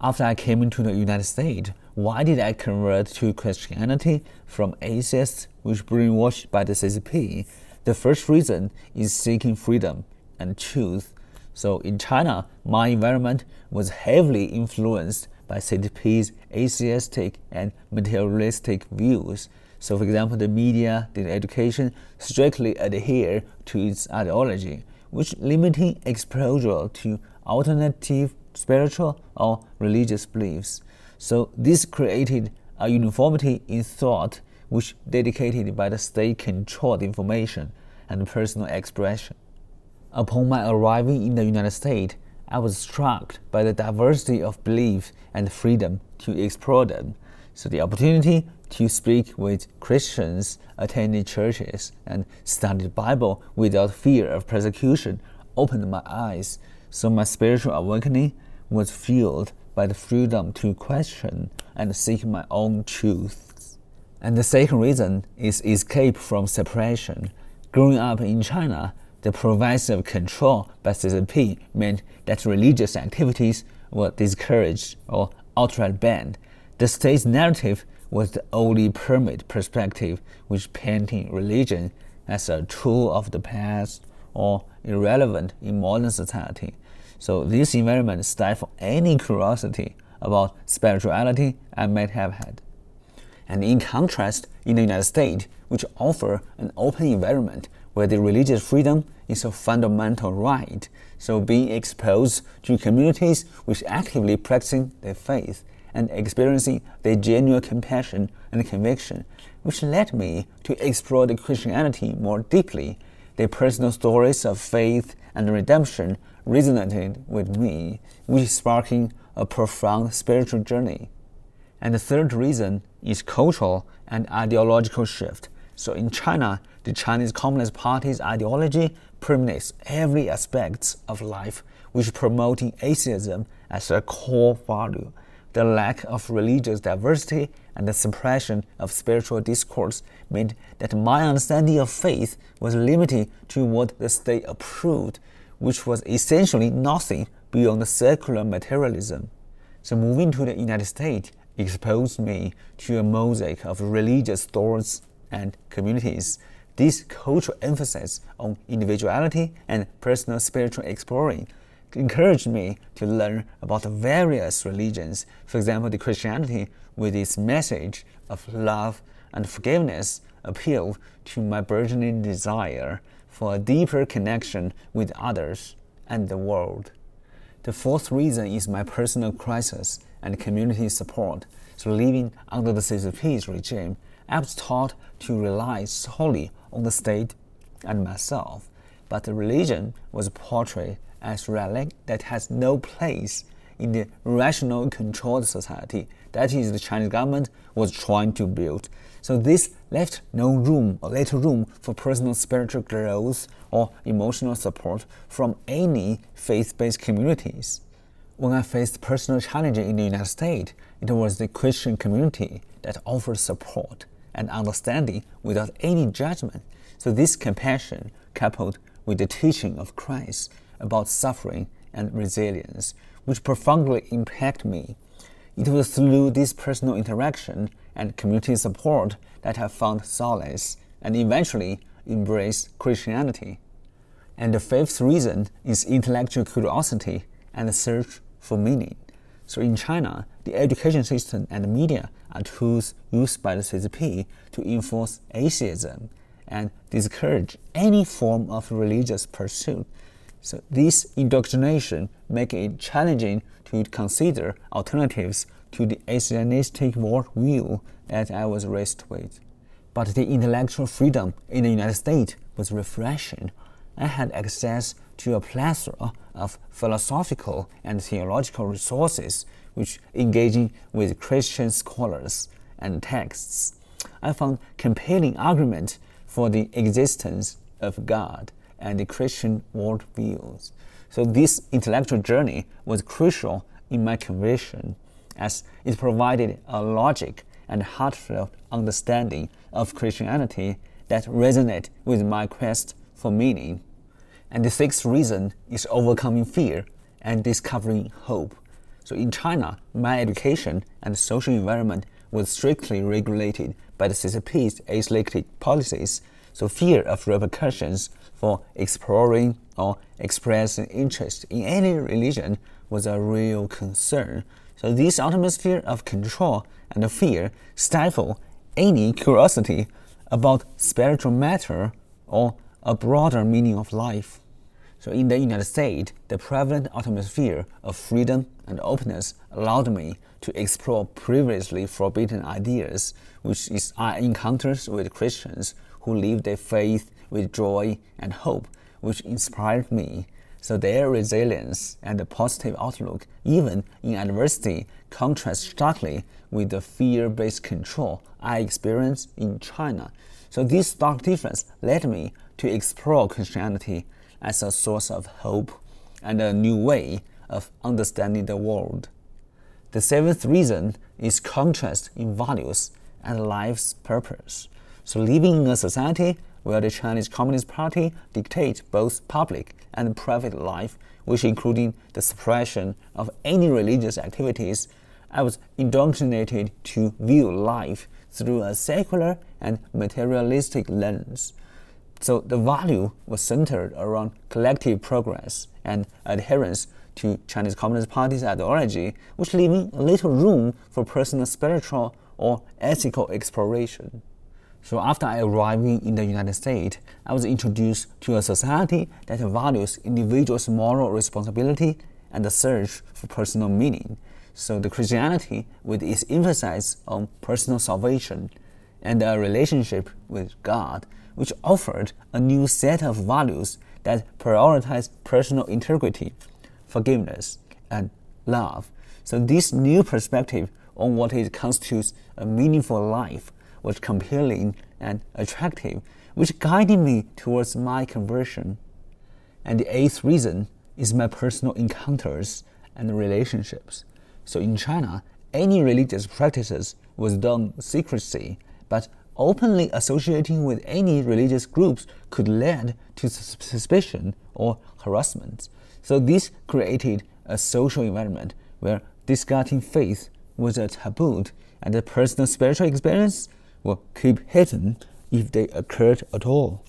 After I came into the United States, why did I convert to Christianity from atheists, which brainwashed by the CCP? The first reason is seeking freedom and truth. So in China, my environment was heavily influenced by CCP's atheistic and materialistic views. So for example, the media, the education strictly adhere to its ideology, which limiting exposure to alternative spiritual or religious beliefs. So this created a uniformity in thought which dedicated by the state-controlled information and personal expression. Upon my arriving in the United States, I was struck by the diversity of beliefs and freedom to explore them. So the opportunity to speak with Christians, attend churches, and study the Bible without fear of persecution opened my eyes. So my spiritual awakening was fueled by the freedom to question and seek my own truths. And the second reason is escape from separation. Growing up in China, the pervasive control by CCP meant that religious activities were discouraged or outright banned. The state's narrative was the only permanent perspective, which painting religion as a tool of the past or irrelevant in modern society. So this environment stifled any curiosity about spirituality I might have had. And in contrast, in the United States, which offer an open environment where the religious freedom is a fundamental right, so being exposed to communities which actively practicing their faith and experiencing their genuine compassion and conviction, which led me to explore the Christianity more deeply. Their personal stories of faith and redemption resonated with me, which is sparking a profound spiritual journey. And the third reason is cultural and ideological shift. So in China, the Chinese Communist Party's ideology permeates every aspect of life, which promoting atheism as a core value. The lack of religious diversity and the suppression of spiritual discourse meant that my understanding of faith was limited to what the state approved, which was essentially nothing beyond secular materialism. So moving to the United States exposed me to a mosaic of religious thoughts and communities. This cultural emphasis on individuality and personal spiritual exploring encouraged me to learn about various religions. For example, the Christianity, with its message of love and forgiveness, appealed to my burgeoning desire for a deeper connection with others and the world. The fourth reason is my personal crisis and community support. So living under the CCP's regime, I was taught to rely solely on the state and myself, but the religion was portrayed as relic that has no place in the rational controlled society that is the Chinese government was trying to build. So this left no room or little room for personal spiritual growth or emotional support from any faith-based communities. When I faced personal challenges in the United States, it was the Christian community that offered support and understanding without any judgment. So this compassion, coupled with the teaching of Christ about suffering and resilience, which profoundly impacted me. It was through this personal interaction and community support that I found solace and eventually embraced Christianity. And the fifth reason is intellectual curiosity and the search for meaning. So in China, the education system and the media are tools used by the CCP to enforce atheism and discourage any form of religious pursuit. So this indoctrination makes it challenging to consider alternatives to the atheistic worldview that I was raised with. But the intellectual freedom in the United States was refreshing. I had access to a plethora of philosophical and theological resources which engaging with Christian scholars and texts. I found compelling argument for the existence of God and the Christian worldviews. So this intellectual journey was crucial in my conversion, as it provided a logic and heartfelt understanding of Christianity that resonate with my quest for meaning. And the sixth reason is overcoming fear and discovering hope. So in China, my education and social environment was strictly regulated by the CCP's atheistic policies, so fear of repercussions for exploring or expressing interest in any religion was a real concern. So this atmosphere of control and fear stifle any curiosity about spiritual matter or a broader meaning of life. So in the United States, the prevalent atmosphere of freedom and openness allowed me to explore previously forbidden ideas, which is I encountered with Christians who live their faith with joy and hope, which inspired me. So their resilience and the positive outlook, even in adversity, contrast starkly with the fear-based control I experienced in China. So this stark difference led me to explore Christianity as a source of hope and a new way of understanding the world. The seventh reason is contrast in values and life's purpose. So living in a society where the Chinese Communist Party dictates both public and private life, which including the suppression of any religious activities, I was indoctrinated to view life through a secular and materialistic lens. So the value was centered around collective progress and adherence to Chinese Communist Party's ideology, which leaving little room for personal spiritual or ethical exploration. So after arriving in the United States, I was introduced to a society that values individuals' moral responsibility and the search for personal meaning. So the Christianity, with its emphasis on personal salvation and a relationship with God, which offered a new set of values that prioritized personal integrity, forgiveness, and love. So this new perspective on what it constitutes a meaningful life was compelling and attractive, which guided me towards my conversion. And the eighth reason is my personal encounters and relationships. So in China, any religious practices was done secrecy, but openly associating with any religious groups could lead to suspicion or harassment. So this created a social environment where discarding faith was a taboo, and the personal spiritual experience were kept hidden if they occurred at all.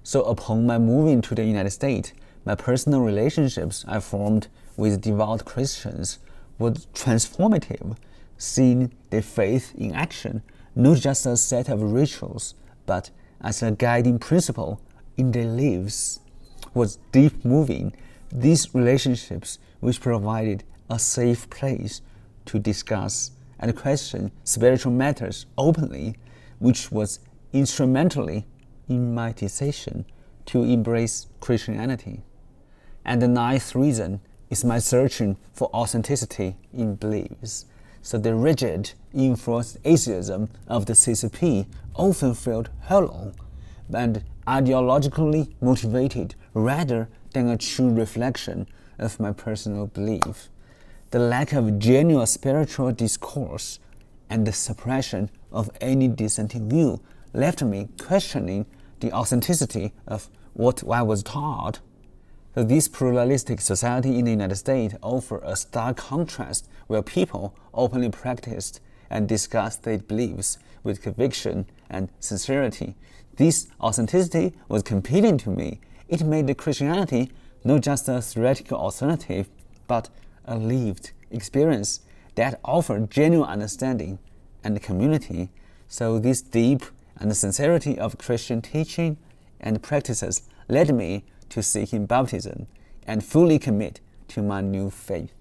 So upon my moving to the United States, my personal relationships I formed with devout Christians was transformative, seeing their faith in action, not just a set of rituals, but as a guiding principle in their lives, was deep moving. These relationships, which provided a safe place to discuss and question spiritual matters openly, which was instrumentally in my decision to embrace Christianity. And the ninth reason is my searching for authenticity in beliefs. So the rigid, enforced atheism of the CCP often felt hollow and ideologically motivated rather than a true reflection of my personal belief. The lack of genuine spiritual discourse and the suppression of any dissenting view left me questioning the authenticity of what I was taught. So this pluralistic society in the United States offered a stark contrast where people openly practiced and discussed their beliefs with conviction and sincerity. This authenticity was compelling to me. It made the Christianity not just a theoretical alternative, but a lived experience that offered genuine understanding and community. So this deep and the sincerity of Christian teaching and practices led me to seeking baptism and fully commit to my new faith.